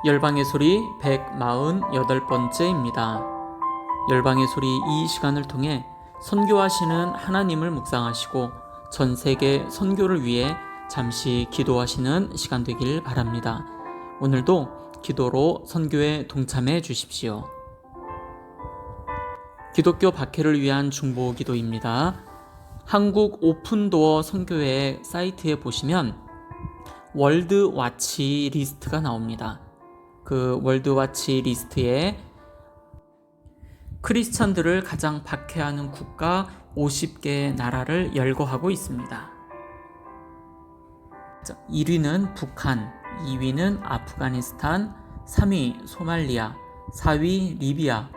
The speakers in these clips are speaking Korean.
열방의 소리 148번째입니다. 열방의 소리 이 시간을 통해 선교하시는 하나님을 묵상하시고 전 세계 선교를 위해 잠시 기도하시는 시간 되길 바랍니다. 오늘도 기도로 선교에 동참해 주십시오. 기독교 박해를 위한 중보 기도입니다. 한국 오픈도어 선교회 사이트에 보시면 월드와치 리스트가 나옵니다. 그 월드와치 리스트에 크리스천들을 가장 박해하는 국가 50개의 나라를 열거하고 있습니다. 1위는 북한, 2위는 아프가니스탄, 3위 소말리아, 4위 리비아,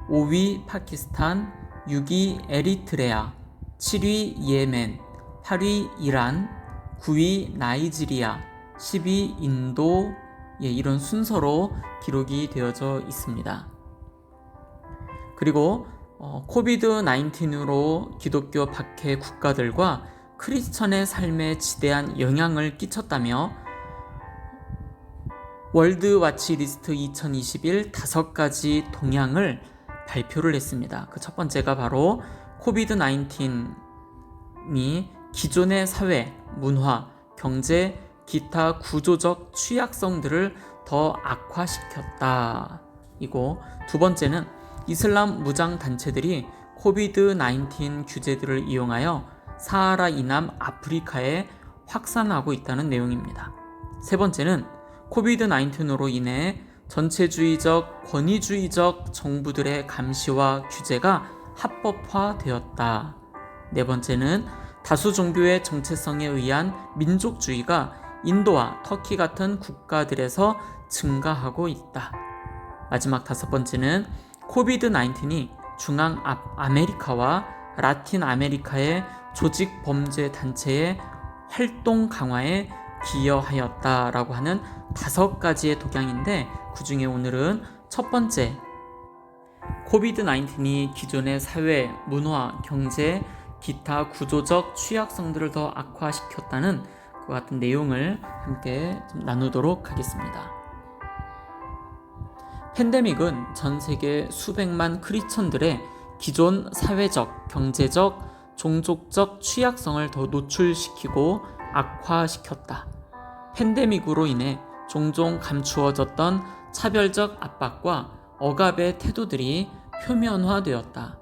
5위 파키스탄, 6위 에리트레아, 7위 예멘, 8위 이란, 9위 나이지리아, 10위 인도, 이런 순서로 기록이 되어져 있습니다. 그리고 코비드-19으로 기독교 박해 국가들과 크리스천의 삶에 지대한 영향을 끼쳤다며 월드와치 리스트 2021 5가지 동향을 발표를 했습니다. 그 첫 번째가 바로 코비드-19이 기존의 사회, 문화, 경제, 기타 구조적 취약성들을 더 악화시켰다. 이고 두 번째는 이슬람 무장 단체들이 코비드-19 규제들을 이용하여 사하라 이남 아프리카에 확산하고 있다는 내용입니다. 세 번째는 코비드-19으로 인해 전체주의적, 권위주의적 정부들의 감시와 규제가 합법화되었다. 네 번째는 다수 종교의 정체성에 의한 민족주의가 인도와 터키 같은 국가들에서 증가하고 있다. 마지막 다섯 번째는 코비드-19이 중앙 아메리카와 라틴 아메리카의 조직 범죄 단체의 활동 강화에 기여하였다라고 하는 5가지의 동향인데, 그 중에 오늘은 첫 번째, 코비드-19이 기존의 사회, 문화, 경제, 기타 구조적 취약성들을 더 악화시켰다는 그 같은 내용을 함께 좀 나누도록 하겠습니다. 팬데믹은 전 세계 수백만 크리스천들의 기존 사회적, 경제적, 종족적 취약성을 더 노출시키고 악화시켰다. 팬데믹으로 인해 종종 감추어졌던 차별적 압박과 억압의 태도들이 표면화되었다.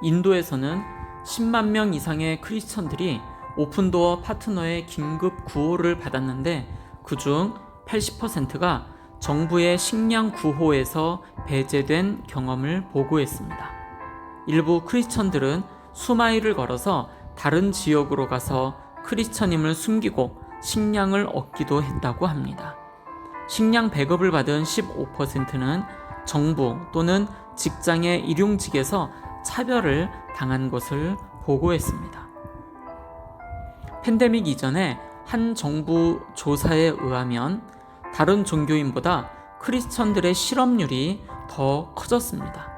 인도에서는 10만 명 이상의 크리스천들이 오픈도어 파트너의 긴급 구호를 받았는데 그중 80%가 정부의 식량 구호에서 배제된 경험을 보고했습니다. 일부 크리스천들은 수마일을 걸어서 다른 지역으로 가서 크리스천임을 숨기고 식량을 얻기도 했다고 합니다. 식량 배급을 받은 15%는 정부 또는 직장의 일용직에서 차별을 당한 것을 보고했습니다. 팬데믹 이전에 한 정부 조사에 의하면 다른 종교인보다 크리스천들의 실업률이 더 커졌습니다.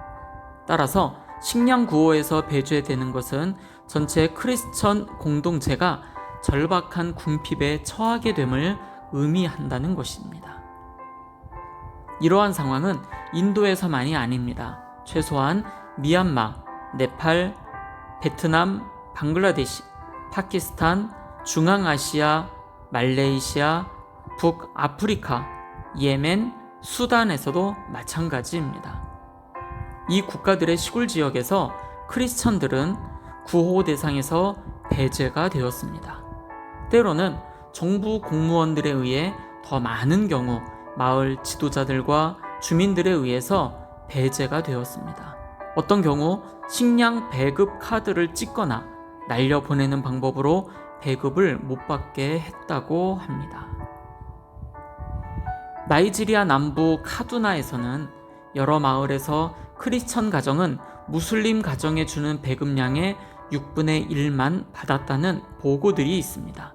따라서 식량 구호에서 배제되는 것은 전체 크리스천 공동체가 절박한 궁핍에 처하게 됨을 의미한다는 것입니다. 이러한 상황은 인도에서만이 아닙니다. 최소한 미얀마, 네팔, 베트남, 방글라데시, 파키스탄, 중앙아시아, 말레이시아, 북아프리카, 예멘, 수단에서도 마찬가지입니다. 이 국가들의 시골 지역에서 크리스천들은 구호 대상에서 배제가 되었습니다. 때로는 정부 공무원들에 의해 더 많은 경우 마을 지도자들과 주민들에 의해서 배제가 되었습니다. 어떤 경우 식량 배급 카드를 찍거나 날려보내는 방법으로 배급을 못 받게 했다고 합니다. 나이지리아 남부 카두나에서는 여러 마을에서 크리스천 가정은 무슬림 가정에 주는 배급량의 6분의 1만 받았다는 보고들이 있습니다.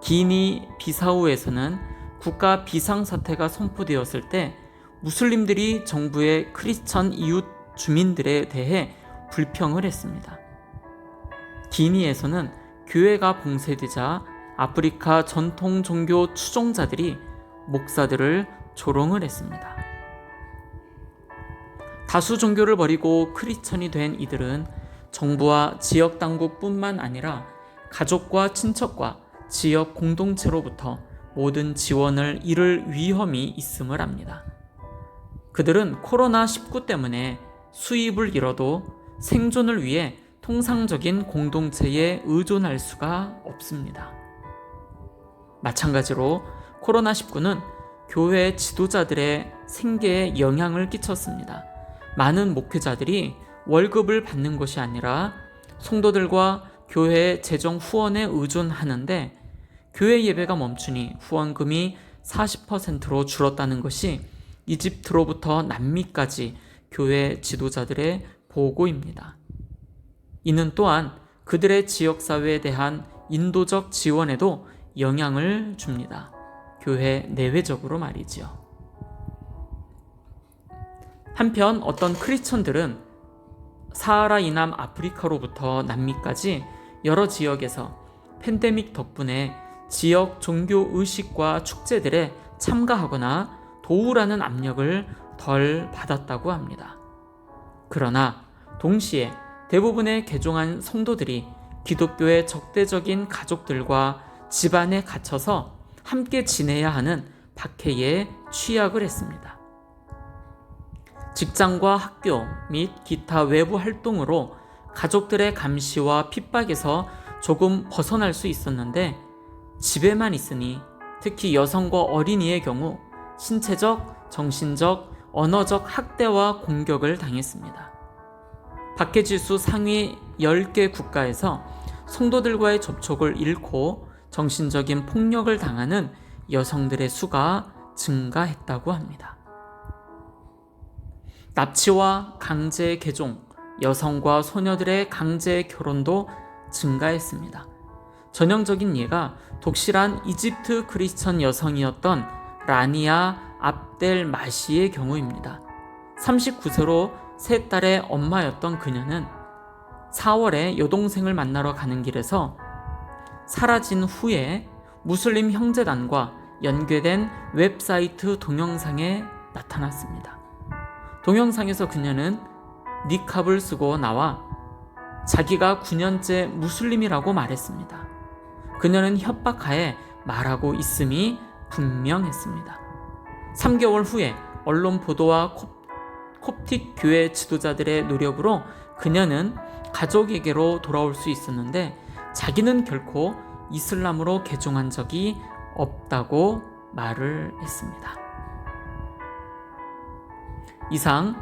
기니 비사우에서는 국가 비상사태가 선포되었을 때 무슬림들이 정부의 크리스천 이웃 주민들에 대해 불평을 했습니다. 기니에서는 교회가 봉쇄되자 아프리카 전통 종교 추종자들이 목사들을 조롱을 했습니다. 다수 종교를 버리고 크리스천이 된 이들은 정부와 지역 당국뿐만 아니라 가족과 친척과 지역 공동체로부터 모든 지원을 잃을 위험이 있음을 압니다. 그들은 코로나19 때문에 수입을 잃어도 생존을 위해 통상적인 공동체에 의존할 수가 없습니다. 마찬가지로 코로나19는 교회 지도자들의 생계에 영향을 끼쳤습니다. 많은 목회자들이 월급을 받는 것이 아니라 성도들과 교회의 재정 후원에 의존하는데 교회 예배가 멈추니 후원금이 40%로 줄었다는 것이 이집트로부터 남미까지 교회 지도자들의 보고입니다. 이는 또한 그들의 지역사회에 대한 인도적 지원에도 영향을 줍니다. 교회 내외적으로 말이지요. 한편 어떤 크리스천들은 사하라 이남 아프리카로부터 남미까지 여러 지역에서 팬데믹 덕분에 지역 종교 의식과 축제들에 참가하거나 도우라는 압력을 덜 받았다고 합니다. 그러나 동시에 대부분의 개종한 성도들이 기독교의 적대적인 가족들과 집안에 갇혀서 함께 지내야 하는 박해에 취약을 했습니다. 직장과 학교 및 기타 외부 활동으로 가족들의 감시와 핍박에서 조금 벗어날 수 있었는데 집에만 있으니 특히 여성과 어린이의 경우 신체적, 정신적, 언어적 학대와 공격을 당했습니다. 박해지수 상위 10개 국가에서 성도들과의 접촉을 잃고 정신적인 폭력을 당하는 여성들의 수가 증가했다고 합니다. 납치와 강제 개종, 여성과 소녀들의 강제 결혼도 증가했습니다. 전형적인 예가 독실한 이집트 크리스천 여성이었던 라니아 압델 마시의 경우입니다. 39세로 3딸의 엄마였던 그녀는 4월에 여동생을 만나러 가는 길에서 사라진 후에 무슬림 형제단과 연계된 웹사이트 동영상에 나타났습니다. 동영상에서 그녀는 니캅을 쓰고 나와 자기가 9년째 무슬림이라고 말했습니다. 그녀는 협박하에 말하고 있음이 분명했습니다. 3개월 후에 언론 보도와 콥틱 교회 지도자들의 노력으로 그녀는 가족에게로 돌아올 수 있었는데 자기는 결코 이슬람으로 개종한 적이 없다고 말을 했습니다. 이상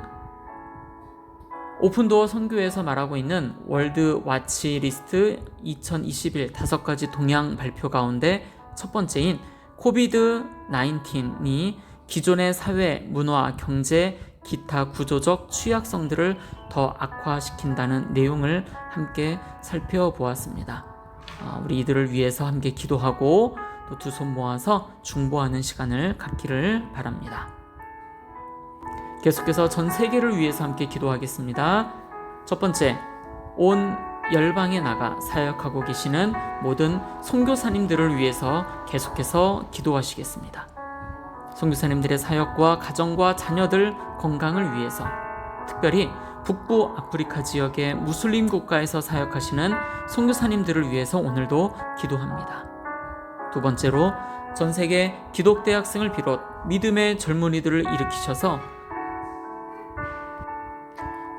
오픈도어 선교회에서 말하고 있는 월드 와치 리스트 2021 5가지 동향 발표 가운데 첫 번째인 코비드 19이 기존의 사회, 문화, 경제, 기타 구조적 취약성들을 더 악화시킨다는 내용을 함께 살펴보았습니다. 우리 이들을 위해서 함께 기도하고 또 두 손 모아서 중보하는 시간을 갖기를 바랍니다. 계속해서 전 세계를 위해서 함께 기도하겠습니다. 첫 번째, 온 열방에 나가 사역하고 계시는 모든 선교사님들을 위해서 계속해서 기도하시겠습니다. 선교사님들의 사역과 가정과 자녀들 건강을 위해서, 특별히 북부 아프리카 지역의 무슬림 국가에서 사역하시는 선교사님들을 위해서 오늘도 기도합니다. 두 번째로 전 세계 기독대학생을 비롯 믿음의 젊은이들을 일으키셔서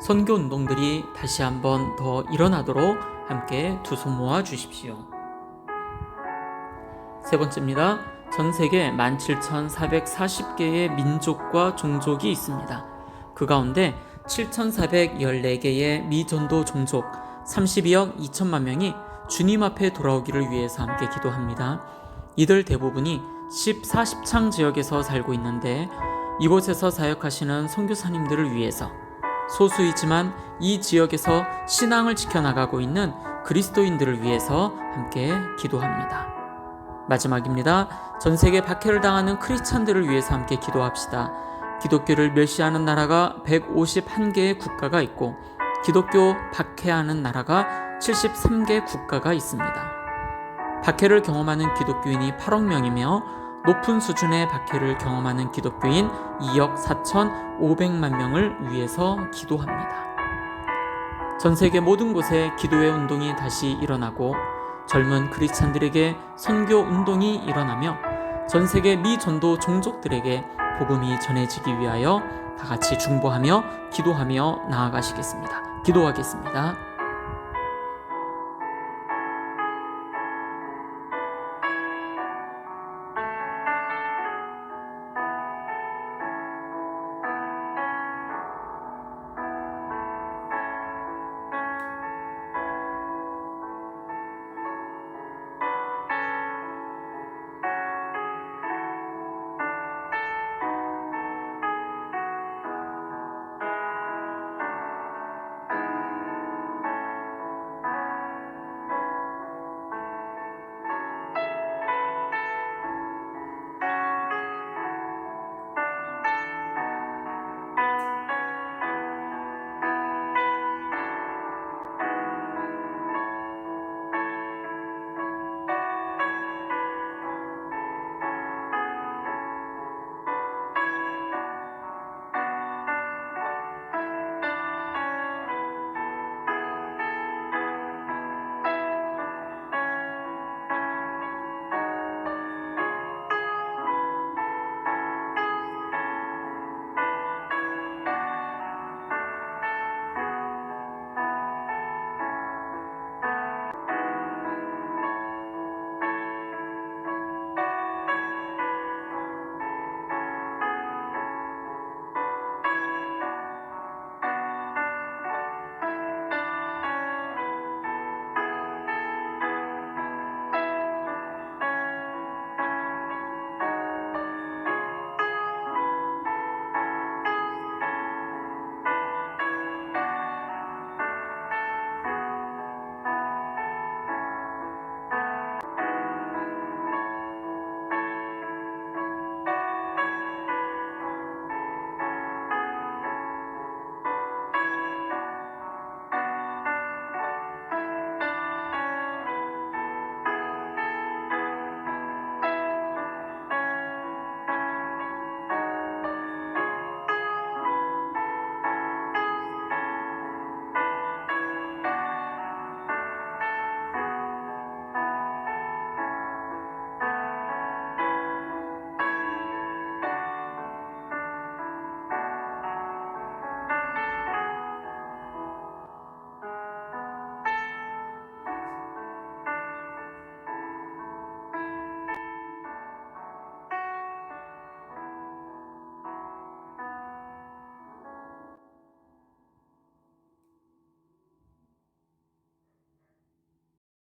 선교 운동들이 다시 한번 더 일어나도록 함께 두 손 모아 주십시오. 세 번째입니다. 전 세계 17,440개의 민족과 종족이 있습니다. 그 가운데 7,414개의 미전도 종족 32억 2천만 명이 주님 앞에 돌아오기를 위해서 함께 기도합니다. 이들 대부분이 40창 지역에서 살고 있는데 이곳에서 사역하시는 선교사님들을 위해서 소수이지만 이 지역에서 신앙을 지켜나가고 있는 그리스도인들을 위해서 함께 기도합니다. 마지막입니다. 전 세계 박해를 당하는 크리스찬들을 위해서 함께 기도합시다. 기독교를 멸시하는 나라가 151개의 국가가 있고 기독교 박해하는 나라가 73개 국가가 있습니다. 박해를 경험하는 기독교인이 8억 명이며 높은 수준의 박해를 경험하는 기독교인 2억 4,500만 명을 위해서 기도합니다. 전 세계 모든 곳에 기도의 운동이 다시 일어나고 젊은 크리스찬들에게 선교 운동이 일어나며 전 세계 미전도 종족들에게 복음이 전해지기 위하여 다 같이 중보하며 기도하며 나아가시겠습니다. 기도하겠습니다.